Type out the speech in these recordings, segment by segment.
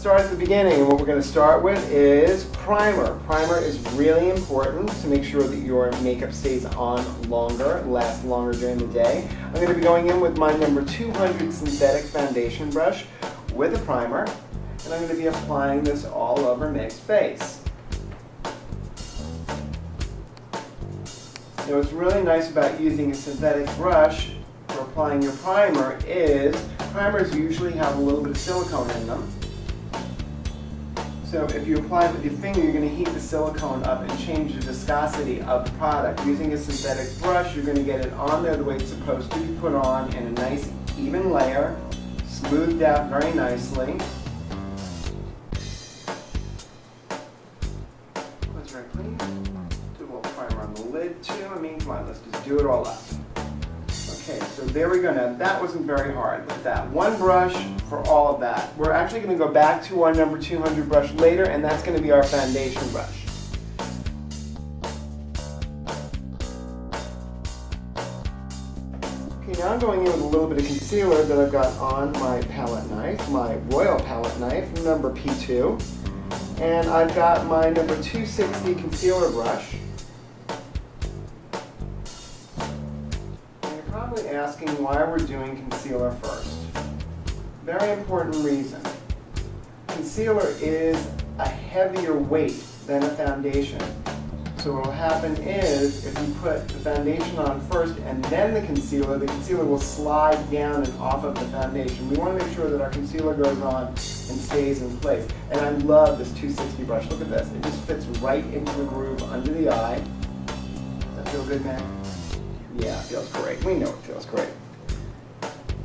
start at the beginning, and what we're going to start with is primer. Primer is really important to make sure that your makeup stays on longer, lasts longer during the day. I'm going to be going in with my number 200 synthetic foundation brush with a primer, and I'm going to be applying this all over Meg's face. Now, what's really nice about using a synthetic brush for applying your primer is primers usually have a little bit of silicone in them. So if you apply it with your finger, you're going to heat the silicone up and change the viscosity of the product. Using a synthetic brush, you're going to get it on there the way it's supposed to be put on in a nice even layer, smoothed out very nicely. That's very clean. Do a little primer on the lid too. I mean, come on, let's just do it all up. Okay, so there we go. Now that wasn't very hard. Look at that. One brush for all of that. We're actually going to go back to our number 200 brush later, and that's going to be our foundation brush. Okay, now I'm going in with a little bit of concealer that I've got on my palette knife, my Royal palette knife, number P2. And I've got my number 260 concealer brush. Asking why we're doing concealer first. Very important reason. Concealer is a heavier weight than a foundation. So what will happen is if you put the foundation on first and then the concealer will slide down and off of the foundation. We want to make sure that our concealer goes on and stays in place. And I love this 260 brush. Look at this. It just fits right into the groove under the eye. Does that feel good, man? Yeah, it feels great. We know it feels great.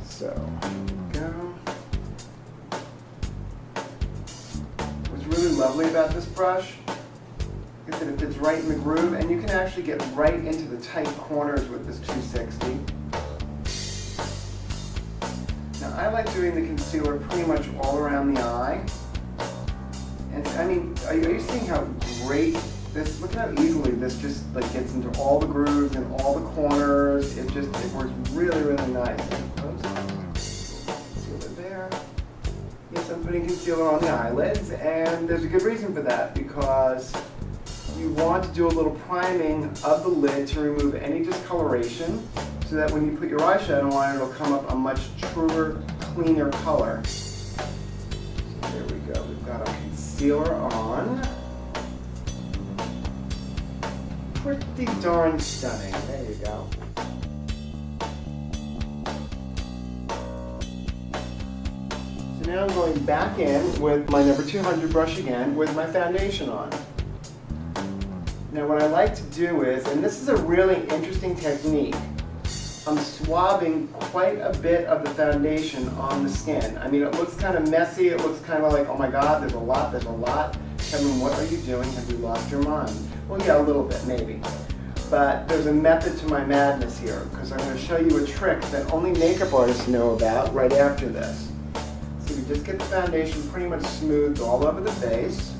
So, here we go. What's really lovely about this brush is that it fits right in the groove, and you can actually get right into the tight corners with this 260. Now, I like doing the concealer pretty much all around the eye. And I mean, are you seeing how great this, look at how easily this just like gets into all the grooves and all the corners. It works really, really nice. Concealer there. Yes, I'm putting concealer on the eyelids, and there's a good reason for that, because you want to do a little priming of the lid to remove any discoloration, so that when you put your eyeshadow on, it'll come up a much truer, cleaner color. So there we go. We've got our concealer on. Pretty darn stunning. There you go. So now I'm going back in with my number 200 brush again with my foundation on. Now what I like to do is, and this is a really interesting technique, I'm swabbing quite a bit of the foundation on the skin. I mean, it looks kind of messy. It looks kind of like, oh my God, there's a lot. Kevin, what are you doing? Have you lost your mind? Well, yeah, a little bit, maybe. But there's a method to my madness here, because I'm going to show you a trick that only makeup artists know about right after this. So you just get the foundation pretty much smoothed all over the face.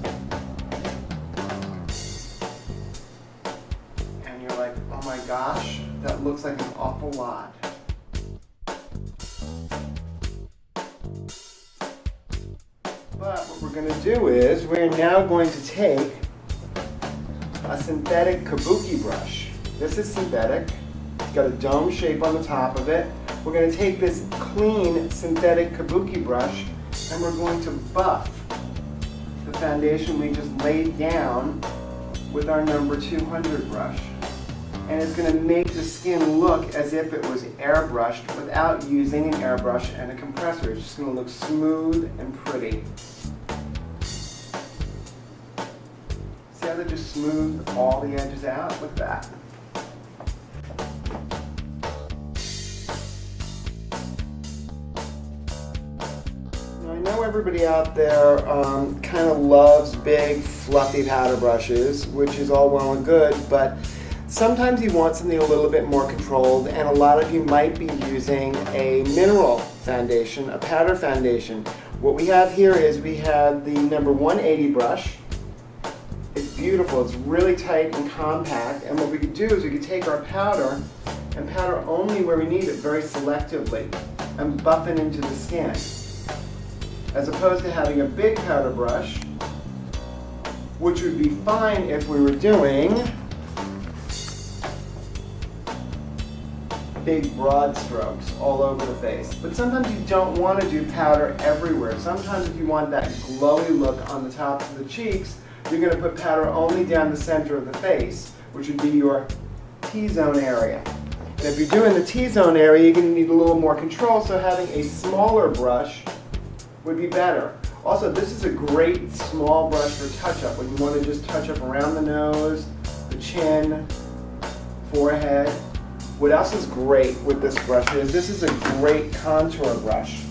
And you're like, oh my gosh, that looks like an awful lot. But what we're going to do is, we're now going to take a synthetic kabuki brush. This is synthetic. It's got a dome shape on the top of it. We're going to take this clean synthetic kabuki brush and we're going to buff the foundation we just laid down with our number 200 brush. And it's going to make the skin look as if it was airbrushed without using an airbrush and a compressor. It's just going to look smooth and pretty. See how they just smooth all the edges out? Look at that. Now I know everybody out there kind of loves big fluffy powder brushes, which is all well and good, but sometimes you want something a little bit more controlled, and a lot of you might be using a mineral foundation, a powder foundation. What we have here is we have the number 180 brush. It's beautiful, it's really tight and compact, and what we could do is we could take our powder and powder only where we need it very selectively and buff it into the skin. as opposed to having a big powder brush, which would be fine if we were doing big broad strokes all over the face. But sometimes you don't want to do powder everywhere. Sometimes if you want that glowy look on the tops of the cheeks, you're going to put powder only down the center of the face, which would be your T-zone area. And if you're doing the T-zone area, you're going to need a little more control, so having a smaller brush would be better. Also, this is a great small brush for touch-up when you want to just touch up around the nose, the chin, forehead. What else is great with this brush is this is a great contour brush.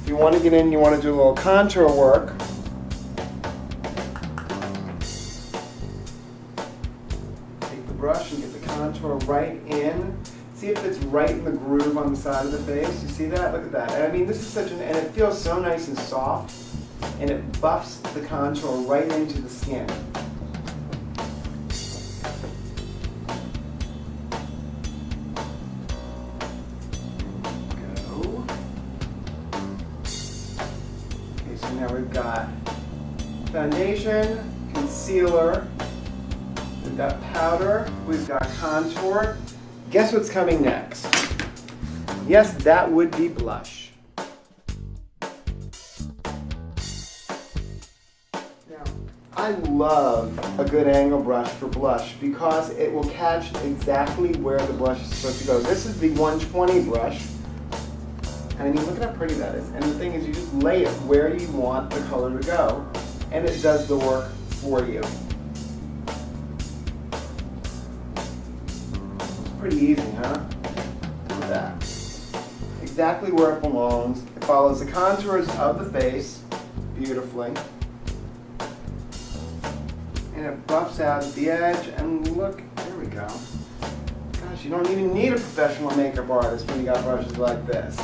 If you want to get in, you want to do a little contour work, take the brush and get the contour right in. See if it's right in the groove on the side of the face. You see that? Look at that. I mean, this is such an, and it feels so nice and soft, and it buffs the contour right into the skin. Go. Okay, so now we've got foundation, concealer, we've got powder, we've got contour. Guess what's coming next? Yes, that would be blush. Now, I love a good angle brush for blush because it will catch exactly where the blush is supposed to go. This is the 120 brush. And I mean, look at how pretty that is. And the thing is, you just lay it where you want the color to go, and it does the work for you. Pretty easy, huh? Look at that. Exactly where it belongs. It follows the contours of the face beautifully. And it buffs out at the edge, and look, there we go. Gosh, you don't even need a professional makeup artist when you got brushes like this.